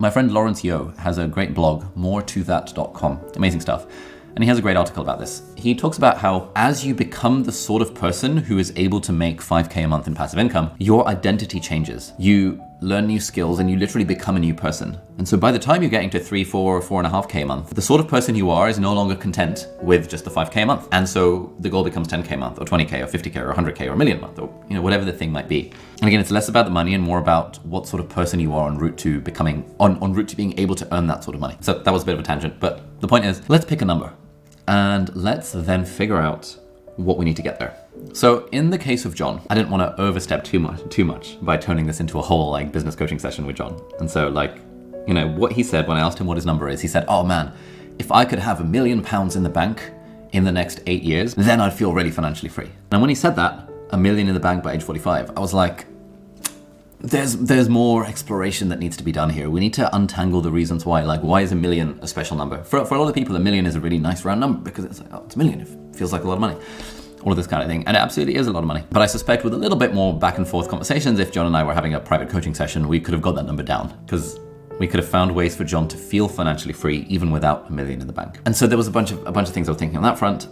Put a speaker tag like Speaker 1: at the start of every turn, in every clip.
Speaker 1: My friend Lawrence Yeo has a great blog, moretothat.com. Amazing stuff. And he has a great article about this. He talks about how as you become the sort of person who is able to make 5K a month in passive income, your identity changes. You learn new skills and you literally become a new person. And so by the time you're getting to 3, 4, 4.5K a month, the sort of person you are is no longer content with just the 5K a month. And so the goal becomes 10K a month or 20K or 50K or 100K or a million a month or whatever the thing might be. And again, it's less about the money and more about what sort of person you are en route to becoming, en route to being able to earn that sort of money. So that was a bit of a tangent, but the point is, let's pick a number. And let's then figure out what we need to get there. So in the case of John, I didn't want to overstep too much by turning this into a whole business coaching session with John. And so what he said when I asked him what his number is, he said, oh man, if I could have £1 million in the bank in the next 8 years, then I'd feel really financially free. And when he said that, $1 million in the bank by age 45, I was like, there's more exploration that needs to be done here. We need to untangle the reasons why. Why is $1 million a special number? For a lot of people, $1 million is a really nice round number because it's like, oh, it's $1 million. It feels like a lot of money. All of this kind of thing. And it absolutely is a lot of money. But I suspect with a little bit more back and forth conversations, if John and I were having a private coaching session, we could have got that number down because we could have found ways for John to feel financially free even without $1 million in the bank. And so there was a bunch of things I was thinking on that front.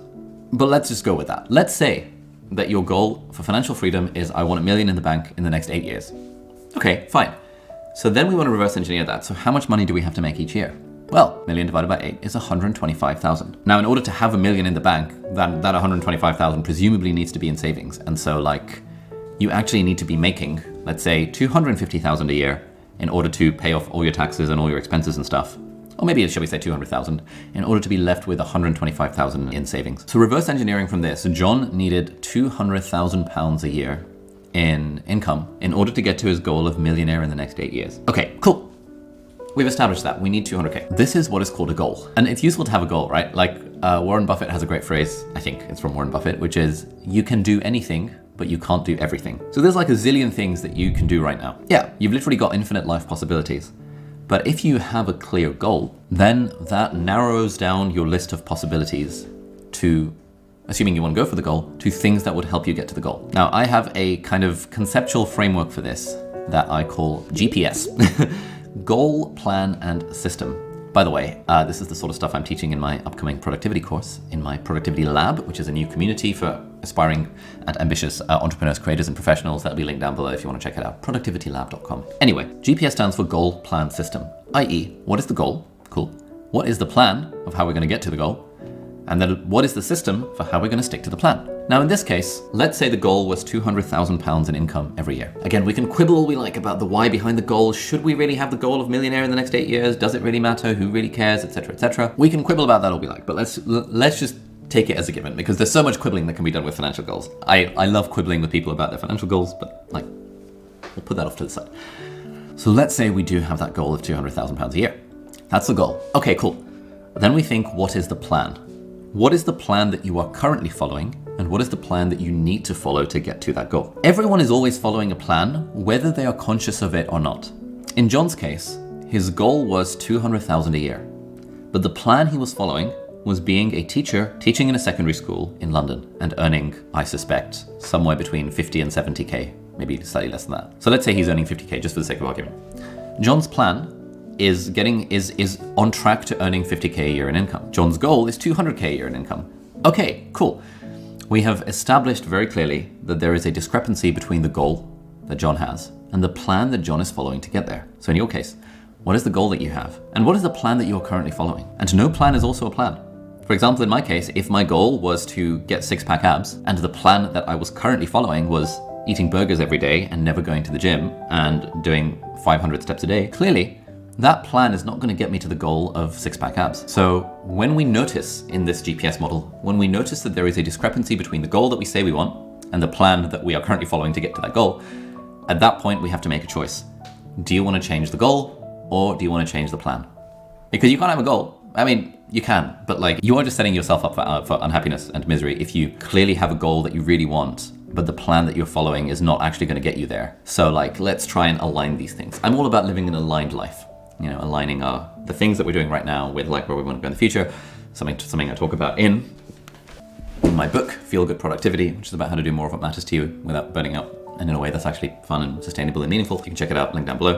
Speaker 1: But let's just go with that. Let's say that your goal for financial freedom is I want $1 million in the bank in the next 8 years. Okay, fine. So then we want to reverse engineer that. So how much money do we have to make each year? Well, $1 million divided by 8 is 125,000. Now, in order to have $1 million in the bank, that 125,000 presumably needs to be in savings. And so you actually need to be making, let's say, 250,000 a year in order to pay off all your taxes and all your expenses and stuff. Or maybe, shall we say 200,000 in order to be left with 125,000 in savings. So reverse engineering from this, John needed 200,000 pounds a year in income in order to get to his goal of millionaire in the next 8 years. Okay, cool. We've established that. We need 200K. This is what is called a goal. And it's useful to have a goal, right? Warren Buffett has a great phrase, I think it's from Warren Buffett, which is, you can do anything, but you can't do everything. So there's a zillion things that you can do right now. Yeah, you've literally got infinite life possibilities. But if you have a clear goal, then that narrows down your list of possibilities to, assuming you want to go for the goal, to things that would help you get to the goal. Now, I have a kind of conceptual framework for this that I call GPS. Goal, plan, and system. By the way, this is the sort of stuff I'm teaching in my upcoming productivity course, in my productivity lab, which is a new community for aspiring and ambitious entrepreneurs, creators, and professionals. That'll be linked down below if you want to check it out, productivitylab.com. Anyway, GPS stands for goal, plan, system, i.e., what is the goal? Cool. What is the plan of how we're going to get to the goal? And then what is the system for how we're going to stick to the plan? Now, in this case, let's say the goal was 200,000 pounds in income every year. Again, we can quibble all we like about the why behind the goal. Should we really have the goal of millionaire in the next 8 years? Does it really matter? Who really cares? Etc., etc. We can quibble about that all we like, but let's just take it as a given because there's so much quibbling that can be done with financial goals. I love quibbling with people about their financial goals, but we'll put that off to the side. So let's say we do have that goal of 200,000 pounds a year. That's the goal. Okay, cool. Then we think, what is the plan? What is the plan that you are currently following? And what is the plan that you need to follow to get to that goal? Everyone is always following a plan, whether they are conscious of it or not. In John's case, his goal was 200,000 a year. But the plan he was following was being a teacher, teaching in a secondary school in London and earning, I suspect, somewhere between 50 and 70K, maybe slightly less than that. So let's say he's earning 50K just for the sake of argument. John's plan is on track to earning 50K a year in income. John's goal is 200K a year in income. Okay, cool. We have established very clearly that there is a discrepancy between the goal that John has and the plan that John is following to get there. So in your case, what is the goal that you have? And what is the plan that you are currently following? And no plan is also a plan. For example, in my case, if my goal was to get six-pack abs and the plan that I was currently following was eating burgers every day and never going to the gym and doing 500 steps a day, clearly that plan is not going to get me to the goal of six-pack abs. So when we notice in this GPS model, when we notice that there is a discrepancy between the goal that we say we want and the plan that we are currently following to get to that goal, at that point we have to make a choice. Do you want to change the goal or do you want to change the plan? Because you can't have a goal. I mean, you can, but you are just setting yourself up for unhappiness and misery if you clearly have a goal that you really want, but the plan that you're following is not actually going to get you there. So let's try and align these things. I'm all about living an aligned life. Aligning the things that we're doing right now with where we want to go in the future. Something I talk about in my book, Feel Good Productivity, which is about how to do more of what matters to you without burning out and in a way that's actually fun and sustainable and meaningful. You can check it out, link down below.